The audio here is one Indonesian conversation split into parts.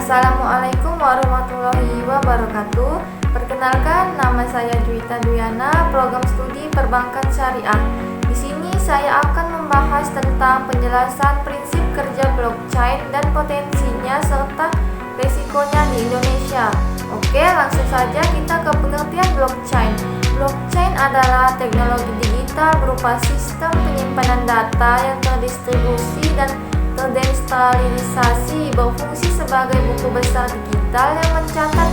Assalamualaikum warahmatullahi wabarakatuh. Perkenalkan, nama saya Juwita Duyana, program studi Perbankan Syariah. Di sini saya akan membahas tentang penjelasan prinsip kerja blockchain dan potensinya serta resikonya di Indonesia. Oke, langsung saja kita ke pengertian blockchain. Blockchain adalah teknologi digital berupa sistem penyimpanan data yang terdistribusi dan terdesentralisasi, berfungsi sebagai buku besar digital yang mencatat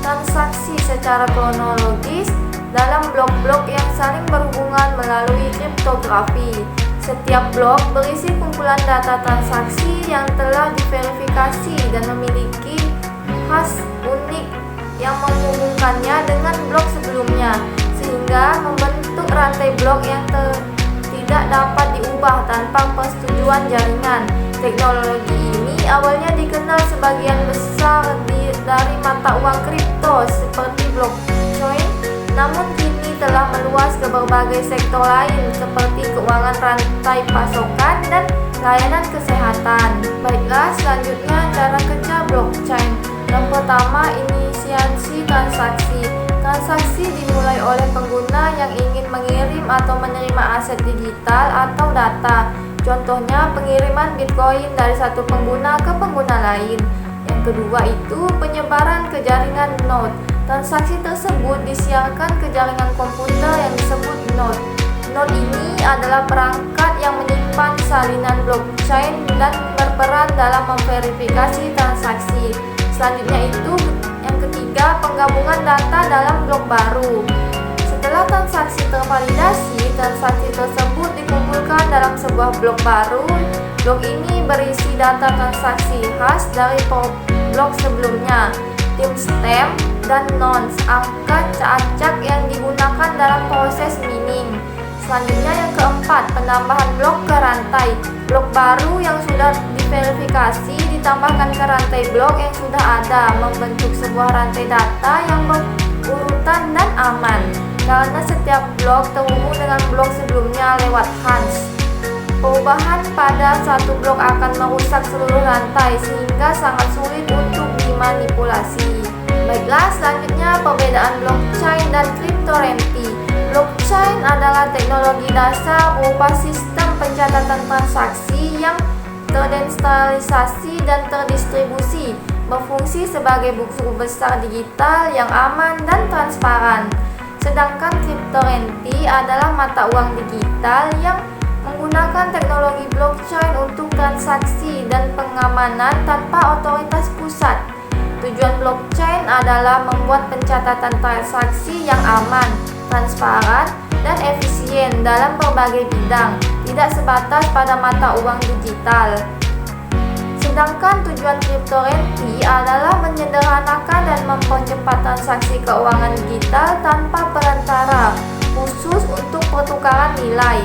transaksi secara kronologis dalam blok-blok yang saling berhubungan melalui kriptografi. Setiap blok berisi kumpulan data transaksi yang telah diverifikasi dan memiliki khas unik yang menghubungkannya dengan blok sebelumnya, sehingga membentuk rantai blok yang tidak dapat diubah tanpa persetujuan jaringan. Teknologi ini awalnya dikenal sebagian besar dari mata uang kripto seperti blockchain, namun kini telah meluas ke berbagai sektor lain seperti keuangan, rantai pasokan, dan layanan kesehatan. Baiklah, selanjutnya cara kerja blockchain. Yang pertama, inisiasi transaksi. Transaksi dimulai oleh pengguna yang ingin mengirim atau menerima aset digital atau data. Contohnya pengiriman Bitcoin dari satu pengguna ke pengguna lain. Yang kedua itu penyebaran ke jaringan node. Transaksi tersebut disiarkan ke jaringan komputer yang disebut node. Node ini adalah perangkat yang menyimpan salinan blockchain dan berperan dalam memverifikasi transaksi. Selanjutnya itu yang ketiga, penggabungan data dalam blok baru. Setelah transaksi tervalidasi, transaksi tersebut dikumpulkan dalam sebuah blok baru. Blok ini berisi data transaksi khas dari blok sebelumnya, timestamp dan nonce, angka acak yang digunakan dalam proses mining. Selanjutnya yang keempat, penambahan blok ke rantai. Blok baru yang sudah diverifikasi ditambahkan ke rantai blok yang sudah ada, membentuk sebuah rantai data yang berurutan dan aman, karena setiap blok terhubung dengan blok sebelumnya lewat hash. Perubahan pada satu blok akan merusak seluruh rantai sehingga sangat sulit untuk dimanipulasi. Baiklah, selanjutnya perbedaan blockchain dan cryptocurrency. Blockchain adalah teknologi dasar berupa sistem pencatatan transaksi yang terdesentralisasi dan terdistribusi, berfungsi sebagai buku besar digital yang aman dan transparan. Sedangkan cryptocurrency adalah mata uang digital yang menggunakan teknologi blockchain untuk transaksi dan pengamanan tanpa otoritas pusat. Tujuan blockchain adalah membuat pencatatan transaksi yang aman, transparan, dan efisien dalam berbagai bidang, tidak sebatas pada mata uang digital. Sedangkan tujuan cryptocurrency adalah menyederhanakan dan mempercepat transaksi keuangan digital tanpa perantara, khusus untuk pertukaran nilai.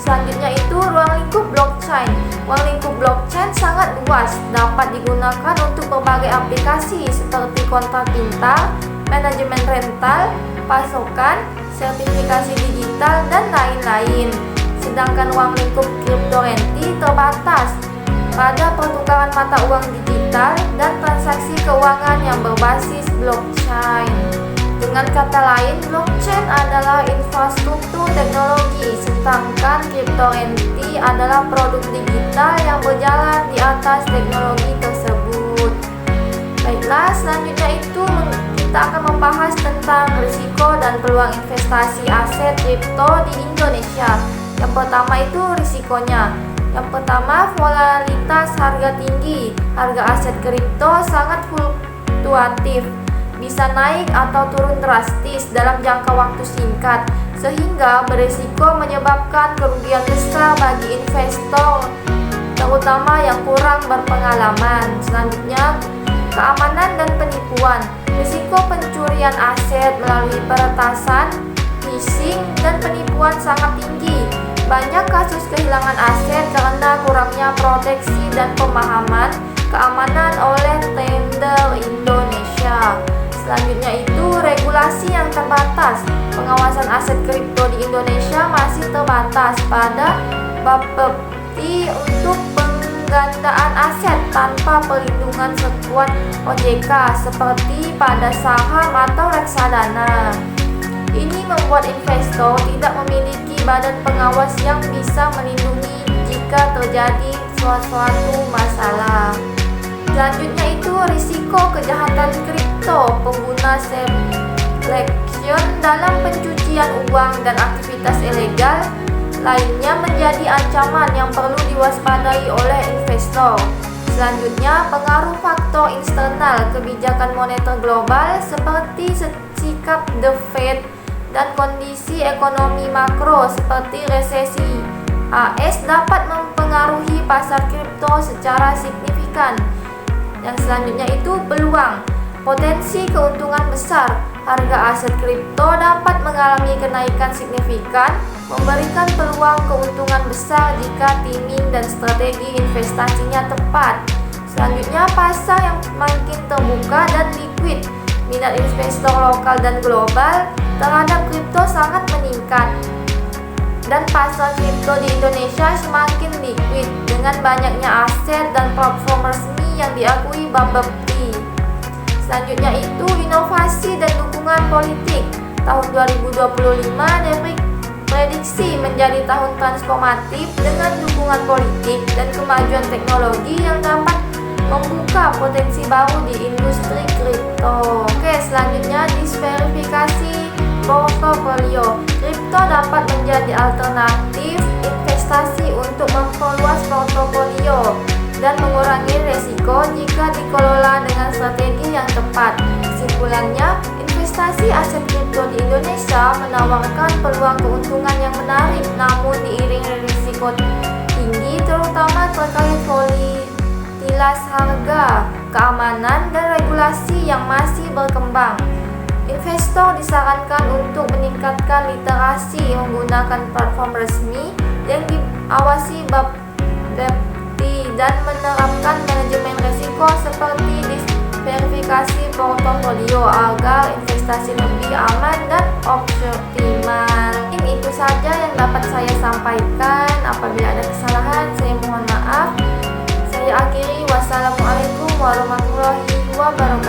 Selanjutnya itu ruang lingkup blockchain. Ruang lingkup blockchain sangat luas, dapat digunakan untuk berbagai aplikasi seperti kontrak pintar, manajemen rental, pasokan, sertifikasi digital, dan lain-lain. Sedangkan ruang lingkup cryptocurrency terbatas pada pertukaran mata uang digital dan transaksi keuangan yang berbasis blockchain. Dengan kata lain, blockchain adalah infrastruktur teknologi, sedangkan cryptocurrency adalah produk digital yang berjalan di atas teknologi tersebut. Baiklah, selanjutnya itu kita akan membahas tentang risiko dan peluang investasi aset kripto di Indonesia. Yang pertama itu risikonya. Yang pertama, volatilitas harga tinggi. Harga aset kripto sangat fluktuatif, bisa naik atau turun drastis dalam jangka waktu singkat, sehingga berisiko menyebabkan kerugian besar bagi investor, terutama yang kurang berpengalaman. Selanjutnya, keamanan dan penipuan. Risiko pencurian aset melalui peretasan, phishing, dan penipuan sangat tinggi. Banyak kasus kehilangan aset karena kurangnya proteksi dan pemahaman keamanan oleh trader Indonesia. Selanjutnya itu regulasi yang terbatas. Pengawasan aset kripto di Indonesia masih terbatas pada Bapepti untuk penggandaan aset tanpa perlindungan sekuat OJK seperti pada saham atau reksadana. Ini membuat investor tidak memiliki badan pengawas yang bisa melindungi jika terjadi suatu masalah. Selanjutnya itu risiko kejahatan kripto. Pengguna selection dalam pencucian uang dan aktivitas ilegal lainnya menjadi ancaman yang perlu diwaspadai oleh investor. Selanjutnya, pengaruh faktor eksternal kebijakan moneter global seperti sikap The Fed dan kondisi ekonomi makro seperti resesi AS dapat mempengaruhi pasar kripto secara signifikan. Yang selanjutnya itu peluang. Potensi keuntungan besar. Harga aset kripto dapat mengalami kenaikan signifikan, memberikan peluang keuntungan besar jika timing dan strategi investasinya tepat. Selanjutnya, pasar yang makin terbuka dan liquid. Minat investor lokal dan global terhadap kripto sangat meningkat. Dan pasar kripto di Indonesia semakin liquid dengan banyaknya aset dan platform resmi yang diakui Bapepti. Selanjutnya itu inovasi dan dukungan politik. Tahun 2025 diprediksi menjadi tahun transformatif dengan dukungan politik dan kemajuan teknologi yang dapat membuka potensi baru di industri kripto. Oke, selanjutnya diversifikasi portofolio. Kripto dapat menjadi alternatif investasi untuk memperluas portofolio dan mengurangi risiko jika dikelola dengan strategi yang tepat. Kesimpulannya, investasi aset kripto di Indonesia menawarkan peluang keuntungan yang menarik, namun diiringi risiko tinggi terutama terkait volatilitas harga, keamanan, dan regulasi yang masih berkembang. Investor disarankan untuk meningkatkan literasi menggunakan platform resmi yang diawasi Bapepti dan menerapkan manajemen risiko seperti diversifikasi portofolio agar investasi lebih aman dan optimal. Itu saja yang dapat saya sampaikan. Apabila ada kesalahan, saya mohon maaf. Saya akhiri. Wassalamualaikum warahmatullahi wabarakatuh.